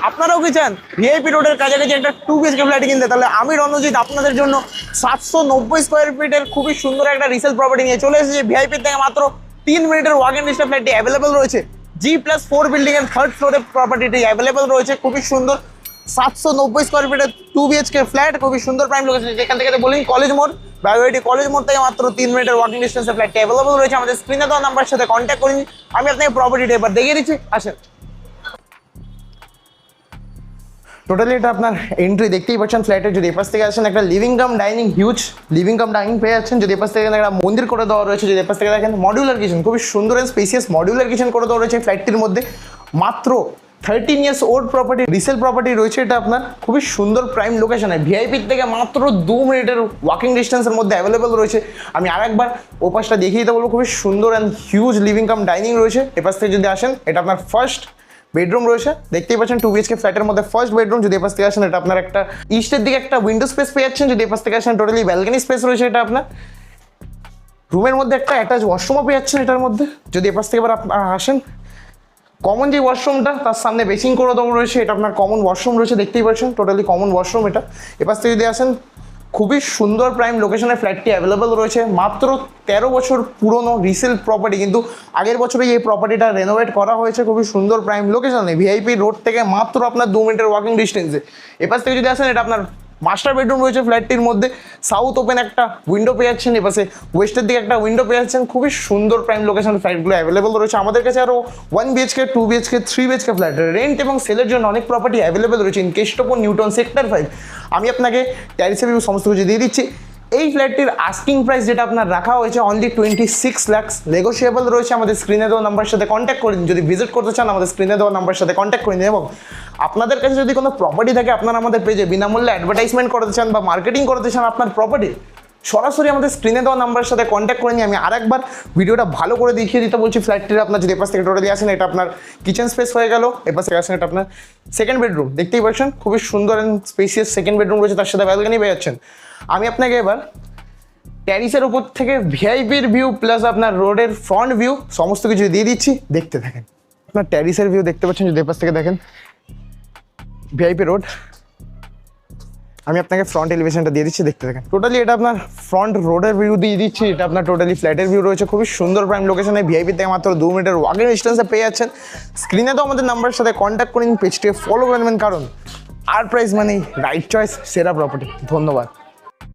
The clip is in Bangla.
আপনারাও কি চান ভিআইপি রোডের কাছাকাছি একটা 2 BHK ফ্ল্যাট কিনতে? তাহলে আমি রণজিৎ আপনাদের জন্য 790 স্কোয়ার ফিটের খুবই সুন্দর একটা রিসেল প্রপার্টি নিয়ে চলে এসেছি। ভিআইপি থেকে মাত্র 3 মিনিটের ওয়াক এন্ড ডিস্টেন্স ফ্ল্যাটটি অ্যাভেলেবল রয়েছে। G+4 বিল্ডিং এর 3rd ফ্লোরে প্রপার্টিটি অ্যাভেলেবল রয়েছে। খুবই সুন্দর 790 স্কোয়ার ফিটের 2 BHK ফ্ল্যাট, খুবই সুন্দর প্রাইম লোকেশন। যেখান থেকে বলি কলেজ মোড়, বায়োআইটি কলেজ মোড় থেকে মাত্র 3 মিনিটের ওয়াকিং ডিস্টেন্সে ফ্ল্যাটটি অ্যাভেলেবল রয়েছে। আমাদের স্ক্রিনে দেওয়া নাম্বারের সাথে কন্ট্যাক্ট করে নিন। আমি আপনাকে প্রপার্টিটা এবার দেখিয়ে দিচ্ছি, আসেন। টোটালি এটা আপনার এন্ট্রি দেখতেই পাচ্ছেন ফ্ল্যাটের। যদি এপাশ থেকে আসেন একটা living cum dining, huge living cum dining পেয়ে যাচ্ছেন। যদি এপাশ থেকে একটা মন্দির করে দেওয়া রয়েছে, যদি এপাশ থেকে দেখেন মডিউলার কিচেন, খুবই সুন্দর অ্যান্ড স্পেসিয়াস মডিউলার কিচেন করে দেওয়া রয়েছে ফ্ল্যাটটির মধ্যে। মাত্র 13 years old property, resale property রয়েছে এটা আপনার খুবই সুন্দর প্রাইম লোকেশনে। ভিআইপি থেকে মাত্র 2 মিনিটের ওয়াকিং ডিস্টেন্সের মধ্যে অ্যাভেলেবল রয়েছে। আমি আরেকবার ওপাশটা দেখিয়ে দিতে বলবো, খুবই সুন্দর and huge living cum dining রয়েছে। এপাশ থেকে যদি আসেন এটা আপনার ফার্স্ট বেডরুম রয়েছে, দেখতেই পাচ্ছেন 2 BHK ফ্ল্যাটের মধ্যে ফার্স্ট বেডরুম। যদি এপাশ থেকে আসেন এটা আপনার একটা ইস্টের দিকে একটা উইন্ডো স্পেস পেয়ে যাচ্ছেন। যদি এপাশ থেকে আসেন টোটালি ব্যালকনি স্পেস রয়েছে এটা আপনার। রুমের মধ্যে একটা অ্যাটাচ ওয়াশরুমও পেয়ে যাচ্ছেন এটার মধ্যে। যদি এপাশ থেকে এবার আসেন কমন যে ওয়াশরুমটা তার সামনে বেসিং করে দেওয়া রয়েছে, এটা আপনার কমন ওয়াশরুম রয়েছে, দেখতেই পাচ্ছেন টোটালি কমন ওয়াশরুম এটা। এপাশ থেকে যদি আসেন খুবই সুন্দর প্রাইম লোকেশনের ফ্ল্যাটটি অ্যাভেলেবল রয়েছে। মাত্র 13 বছর পুরনো রিসেল প্রপার্টি, কিন্তু আগের বছরেই এই প্রপার্টিটা রেনোভেট করা হয়েছে। খুবই সুন্দর প্রাইম লোকেশনে ভিআইপি রোড থেকে মাত্র আপনার 2 মিনিটের ওয়াকিং ডিস্টেন্সে। এপাশ থেকে যদি আসেন এটা আপনার মাস্টার বেডরুম রয়েছে ফ্ল্যাটটির মধ্যে। সাউথ ওপেন একটা উইন্ডো পেয়ে যাচ্ছেন, এপাশে ওয়েস্টের দিকে একটা উইন্ডো পেয়ে যাচ্ছেন। খুবই সুন্দর প্রাইম লোকেশন ফ্ল্যাটগুলো অ্যাভেলেবল রয়েছে আমাদের কাছে। আরও 1 BHK 2 BHK 3 BHK flat rent এবং সেলের জন্য অনেক প্রপার্টি অ্যাভেলেবল রয়েছে ইন কেষ্টপুর, নিউটন, সেক্টর 5। আমি আপনাকে ট্যারিসের ভিউ সমস্ত কিছু দিয়ে দিচ্ছি। এই ফ্ল্যাটটির আস্কিং প্রাইস যেটা আপনার রাখা হয়েছে অনলি 26 লাখ, নেগোশিয়েবল রয়েছে। আমাদের স্ক্রিনে দেওয়া নাম্বারের সাথে কন্ট্যাক্ট করে দিন। যদি ভিজিট করতে চান আমাদের স্ক্রিনে দেওয়া নাম্বারের সাথে কন্ট্যাক্ট করে দিন। এবং আপনাদের কাছে যদি কোনো প্রপার্টি থাকে আপনারা আমাদের পেজে বিনামূল্যে অ্যাডভার্টাইজমেন্ট করতে চান বা মার্কেটিং করতে চান আপনার প্রপার্টি, সরাসরি আমাদের স্ক্রিনে দেওয়া নাম্বারের সাথে কন্ট্যাক্ট করে নিয়ে আমি আরেকবার ভিডিওটা ভালো করে দেখিয়ে দিতে বলছি ফ্ল্যাটটির। আপনার যদি এপাশ থেকে টোটালি আসেন এটা আপনার কিচেন স্পেস হয়ে গেল। এপাশ থেকে আসেন এটা আপনার সেকেন্ড বেডরুম, দেখতেই পাচ্ছেন খুবই সুন্দর অ্যান্ড স্পেসিয়াস সেকেন্ড বেডরুম রয়েছে, তার সাথে ব্যালকনি পেয়ে যাচ্ছেন। আমি আপনাকে এবার ট্যারিসের উপর থেকে ভিআইপির ভিউ প্লাস আপনার রোডের ফ্রন্ট ভিউ সমস্ত কিছু দিয়ে দিচ্ছি, দেখতে থাকেন। আপনার ট্যারিসের ভিউ দেখতে পাচ্ছেন, যদি এপাশ থেকে দেখেন ভিআইপি রোড। আমি আপনাকে ফ্রন্ট এলিভেশনটা দিয়ে দিচ্ছি, দেখতে থাকেন। টোটালি এটা আপনার ফ্রন্ট রোডের ভিউ দিয়ে দিচ্ছি। এটা আপনার টোটালি ফ্ল্যাটের ভিউ রয়েছে, খুবই সুন্দর প্রাইম লোকেশনে। ভিআইপি থেকে মাত্র 2 মিনিটের ওয়াকিং ডিস্টেন্সে পেয়ে যাচ্ছেন। স্ক্রিনে তো আমাদের নাম্বারের সাথে কন্ট্যাক্ট করে নিন, পেজটিকে ফলো করে নেবেন, কারণ আর প্রাইস মানেই রাইট চয়েস, সেরা প্রপার্টি। ধন্যবাদ।